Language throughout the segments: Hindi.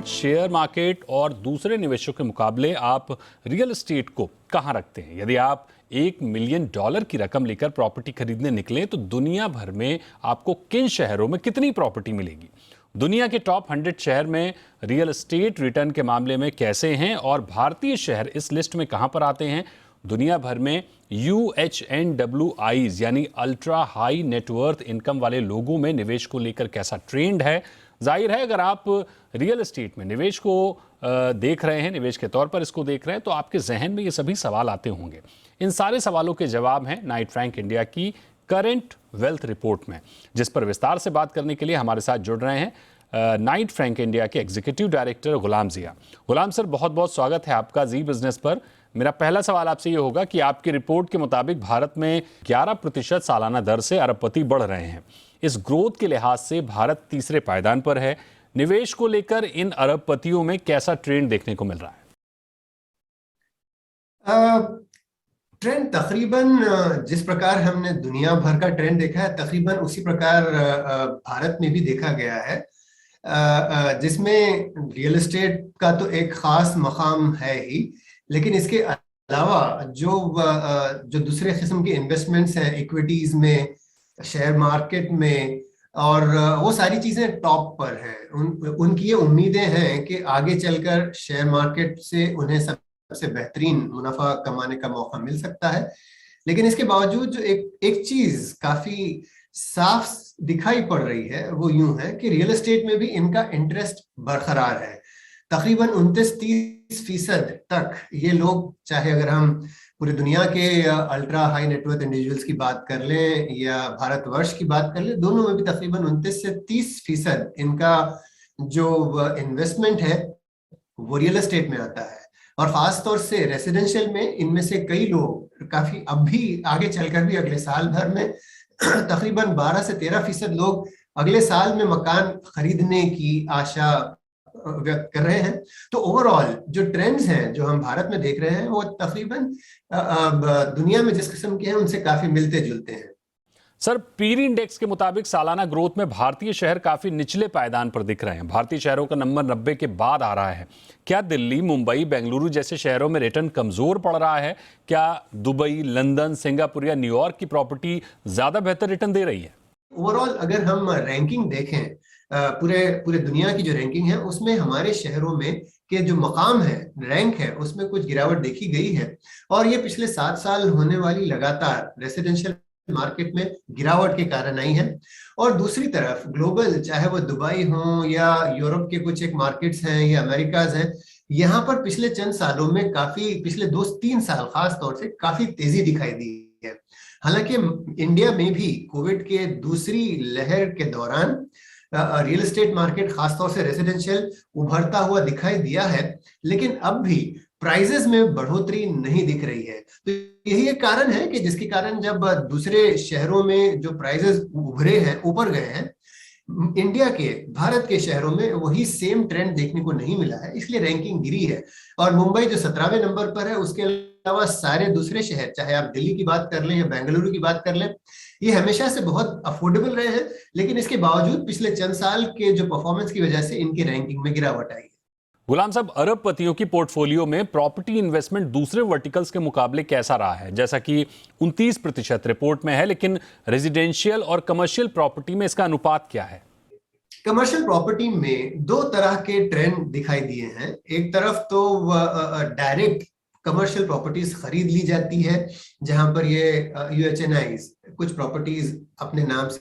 आज शेयर मार्केट और दूसरे निवेशों के मुकाबले आप रियल एस्टेट को कहां रखते हैं? यदि आप $1 मिलियन की रकम लेकर प्रॉपर्टी खरीदने निकले तो दुनिया भर में आपको किन शहरों में कितनी प्रॉपर्टी मिलेगी? दुनिया के टॉप 100 शहर में रियल एस्टेट रिटर्न के मामले में कैसे हैं और भारतीय शहर इस लिस्ट में कहां पर आते हैं? दुनिया भर में UHNWIs यानी अल्ट्रा हाई नेटवर्थ इनकम वाले लोगों में निवेश को लेकर कैसा ट्रेंड है? जाहिर है अगर आप रियल एस्टेट में निवेश को देख रहे हैं, निवेश के तौर पर इसको देख रहे हैं, तो आपके जहन में ये सभी सवाल आते होंगे। इन सारे सवालों के जवाब हैं नाइट फ्रैंक इंडिया की करंट वेल्थ रिपोर्ट में, जिस पर विस्तार से बात करने के लिए हमारे साथ जुड़ रहे हैं नाइट फ्रैंक इंडिया के एग्जीक्यूटिव डायरेक्टर गुलाम जिया। गुलाम सर, बहुत बहुत स्वागत है आपका जी बिजनेस पर। मेरा पहला सवाल आपसे ये होगा कि आपकी रिपोर्ट के मुताबिक भारत में 11% सालाना दर से अरबपति बढ़ रहे हैं। इस ग्रोथ के लिहाज से भारत तीसरे पायदान पर है। निवेश को लेकर इन अरबपतियों में कैसा ट्रेंड देखने को मिल रहा है? ट्रेंड तकरीबन जिस प्रकार हमने दुनिया भर का ट्रेंड देखा है, तकरीबन उसी प्रकार भारत में भी देखा गया है, जिसमें रियल एस्टेट का तो एक खास मकाम है ही, लेकिन इसके अलावा जो दूसरे किस्म के इन्वेस्टमेंट्स हैं, इक्विटीज में, शेयर मार्केट में, और वो सारी चीजें टॉप पर हैं। उनकी ये उम्मीदें हैं कि आगे चलकर शेयर मार्केट से उन्हें सबसे बेहतरीन मुनाफा कमाने का मौका मिल सकता है। लेकिन इसके बावजूद जो एक चीज काफी साफ दिखाई पड़ रही है वो यूं है कि रियल एस्टेट में भी इनका इंटरेस्ट बरकरार है। तकरीबन 29-30% तक ये लोग, चाहे अगर हम पूरी दुनिया के अल्ट्रा हाई नेटवर्थ इंडिविजुअल्स की बात कर लें या भारतवर्ष की बात कर लें, दोनों में भी तकरीबन 29 से 30% इनका जो इन्वेस्टमेंट है वो रियल एस्टेट में आता है। और खास तौर से रेसिडेंशियल में इनमें से कई लोग काफी अब भी आगे चलकर भी अगले साल भर में तकरीबन 12 से 13% लोग अगले साल में मकान खरीदने की आशा व्यक्त कर रहे हैं। तो ओवरऑल जो ट्रेंड्स हैं जो हम भारत में देख रहे हैं वो तकरीबन दुनिया में जिस किस्म के हैं उनसे काफी मिलते जुलते हैं। सर, पीरी इंडेक्स के मुताबिक सालाना ग्रोथ में भारतीय शहर काफी निचले पायदान पर दिख रहे हैं। भारतीय शहरों का नंबर 90 के बाद आ रहा है। क्या दिल्ली, मुंबई, बेंगलुरु जैसे शहरों में रिटर्न कमजोर पड़ रहा है? क्या दुबई, लंदन, सिंगापुर या न्यूयॉर्क की प्रॉपर्टी ज्यादा बेहतर रिटर्न दे रही है? ओवरऑल अगर हम रैंकिंग देखें, पूरे दुनिया की जो रैंकिंग है उसमें हमारे शहरों में के जो मकाम है, रैंक है, उसमें कुछ गिरावट देखी गई है। और ये पिछले 7 साल होने वाली लगातार रेसिडेंशियल मार्केट में गिरावट के कारण आई है। और दूसरी तरफ ग्लोबल, चाहे वो दुबई हो या यूरोप के कुछ एक मार्केट्स हैं या अमेरिकाज हैं, यहाँ पर पिछले चंद सालों में काफी, पिछले 2-3 साल खास तौर से काफी तेजी दिखाई दी है। हालांकि इंडिया में भी कोविड के दूसरी लहर के दौरान रियल एस्टेट मार्केट खासतौर से रेसिडेंशियल उभरता हुआ दिखाई दिया है, लेकिन अब भी प्राइजेस में बढ़ोतरी नहीं दिख रही है। तो यही एक कारण है कि जिसके कारण जब दूसरे शहरों में जो प्राइजेस उभरे हैं, ऊपर गए हैं, इंडिया के, भारत के शहरों में वही सेम ट्रेंड देखने को नहीं मिला है, इसलिए रैंकिंग गिरी है। और मुंबई जो 17वें नंबर पर है, उसके अलावा सारे दूसरे शहर, चाहे आप दिल्ली की बात कर लें या बेंगलुरु की बात कर लें, ये हमेशा से बहुत अफोर्डेबल रहे हैं, लेकिन इसके बावजूद पिछले चंद साल के जो परफॉर्मेंस की वजह से इनकी रैंकिंग में गिरावट आई है। गुलाम साहब, अरबपतियों की पोर्टफोलियो में प्रॉपर्टी इन्वेस्टमेंट दूसरे वर्टिकल्स के मुकाबले कैसा रहा है? जैसा कि 29% रिपोर्ट में है, लेकिन रेजिडेंशियल और कमर्शियल प्रॉपर्टी में इसका अनुपात क्या है? कमर्शियल प्रॉपर्टी में 2 तरह के ट्रेंड दिखाई दिए हैं। एक तरफ तो डायरेक्ट कमर्शियल प्रॉपर्टीज खरीद ली जाती है, जहां पर ये UHNIs कुछ प्रॉपर्टीज अपने नाम से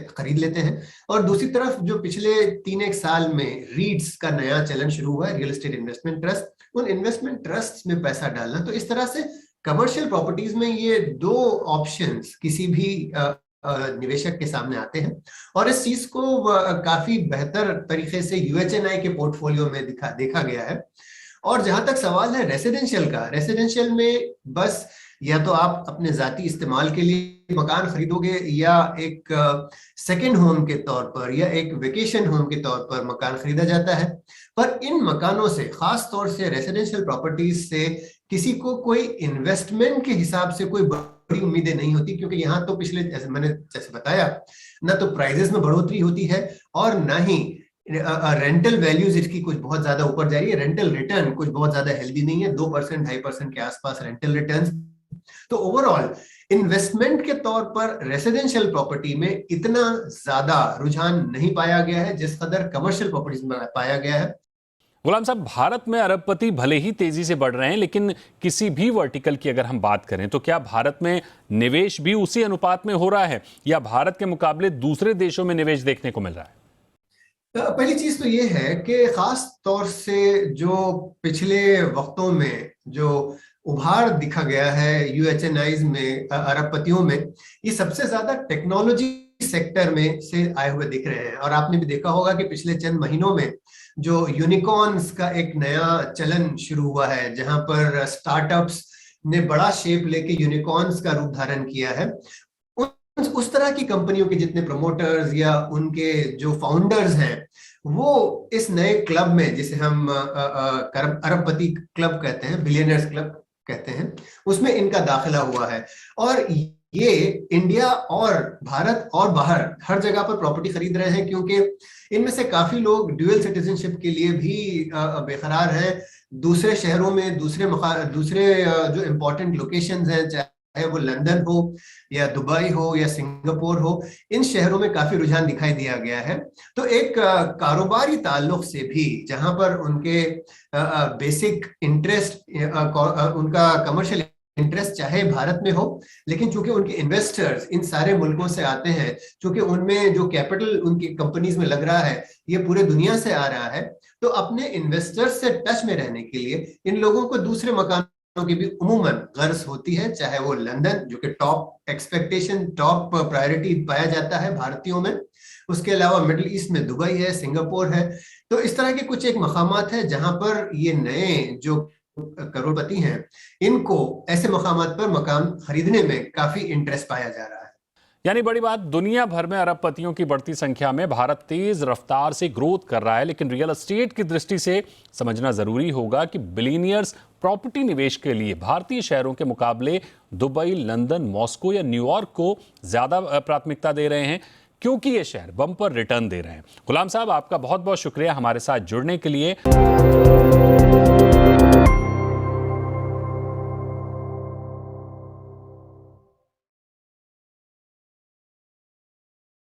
खरीद लेते हैं। और दूसरी तरफ जो पिछले 3-1 साल में रीट्स का नया चलन शुरू हुआ है, रियल एस्टेट इन्वेस्टमेंट ट्रस्ट, उन इन्वेस्टमेंट ट्रस्ट में पैसा डालना। तो इस तरह से कमर्शियल प्रॉपर्टीज में ये 2 ऑप्शंस किसी भी निवेशक के सामने आते हैं। और इस चीज को काफी बेहतर तरीके से UHNI के पोर्टफोलियो में देखा गया है। और जहां तक सवाल है रेसिडेंशियल का, रेसिडेंशियल में बस या तो आप अपने जाती इस्तेमाल के लिए मकान खरीदोगे या एक सेकंड होम के तौर पर या एक वेकेशन होम के तौर पर मकान खरीदा जाता है। पर इन मकानों से, खास तौर से रेसिडेंशियल प्रॉपर्टीज से, किसी को कोई इन्वेस्टमेंट के हिसाब से कोई बड़ी उम्मीदें नहीं होती, क्योंकि यहाँ तो पिछले, जैसे मैंने बताया, ना तो प्राइजेस में बढ़ोतरी होती है और ना ही रेंटल वैल्यूज इसकी कुछ बहुत ज्यादा ऊपर जा रही है, रेंटल रिटर्न कुछ बहुत ज्यादा हेल्दी नहीं है, 2% 2.5% के आसपास रेंटल रिटर्न। तो ओवरऑल इन्वेस्टमेंट के तौर पर रेसिडेंशियल प्रॉपर्टी में इतना ज्यादा रुझान नहीं पाया गया है जिस कदर कमर्शियल प्रॉपर्टीज में पाया गया है। गुलाम साहब, भारत में अरबपति भले ही तेजी से बढ़ रहे हैं, लेकिन किसी भी वर्टिकल की अगर हम बात करें तो क्या भारत में निवेश भी उसी अनुपात में हो रहा है, या भारत के मुकाबले दूसरे देशों में निवेश देखने को मिल रहा है? पहली चीज तो ये है कि खास तौर से जो पिछले वक्तों में जो उभार दिखा गया है यूएचएनआईज में, अरबपतियों में, ये सबसे ज्यादा टेक्नोलॉजी सेक्टर में से आए हुए दिख रहे हैं। और आपने भी देखा होगा कि पिछले चंद महीनों में जो यूनिकॉर्न्स का एक नया चलन शुरू हुआ है, जहां पर स्टार्टअप्स ने बड़ा शेप लेके यूनिकॉर्न्स का रूप धारण किया है, उस तरह की कंपनियों के जितने प्रमोटर्स या उनके जो फाउंडर्स हैं, वो इस नए क्लब में, जिसे हम अरबपति क्लब कहते हैं, बिलियनर्स क्लब कहते हैं, उसमें इनका दाखिला हुआ है। और ये इंडिया और भारत और बाहर हर जगह पर प्रॉपर्टी खरीद रहे हैं, क्योंकि इनमें से काफी लोग ड्यूअल सिटीजनशिप के लिए भी बेकरार हैं। दूसरे शहरों में, दूसरे जो इम्पोर्टेंट लोकेशंस हैं, चाहे वो लंदन हो या दुबई हो या सिंगापुर हो, इन शहरों में काफी रुझान दिखाई दिया गया है। तो एक कारोबारी ताल्लुक से भी, जहां पर उनके बेसिक इंटरेस्ट, उनका कमर्शियल इंटरेस्ट चाहे भारत में हो, लेकिन चूंकि उनके इन्वेस्टर्स इन सारे मुल्कों से आते हैं, चूंकि उनमें जो कैपिटल उनकी कंपनीज में लग रहा है ये पूरे दुनिया से आ रहा है, तो अपने इन्वेस्टर्स से टच में रहने के लिए इन लोगों को दूसरे मकानों की भी उमूमन गर्ज होती है, चाहे वो लंदन, जो कि टॉप एक्सपेक्टेशन, टॉप प्रायोरिटी पाया जाता है भारतीयों में, उसके अलावा मिडिल ईस्ट में दुबई है, सिंगापुर है। तो इस तरह के कुछ एक मकामात है जहां पर ये नए जो करोड़पति हैं, इनको ऐसे मकामात पर मकान खरीदने में काफी इंटरेस्ट पाया जा रहा है। यानी बड़ी बात, दुनिया भर में अरबपतियों की बढ़ती संख्या में भारत तेज रफ्तार से ग्रोथ कर रहा है, लेकिन रियल एस्टेट की दृष्टि से समझना जरूरी होगा कि बिलियनियर्स प्रॉपर्टी निवेश के लिए भारतीय शहरों के मुकाबले दुबई, लंदन, मॉस्को या न्यूयॉर्क को ज्यादा प्राथमिकता दे रहे हैं, क्योंकि ये शहर बम्पर रिटर्न दे रहे हैं। गुलाम साहब, आपका बहुत बहुत शुक्रिया हमारे साथ जुड़ने के लिए।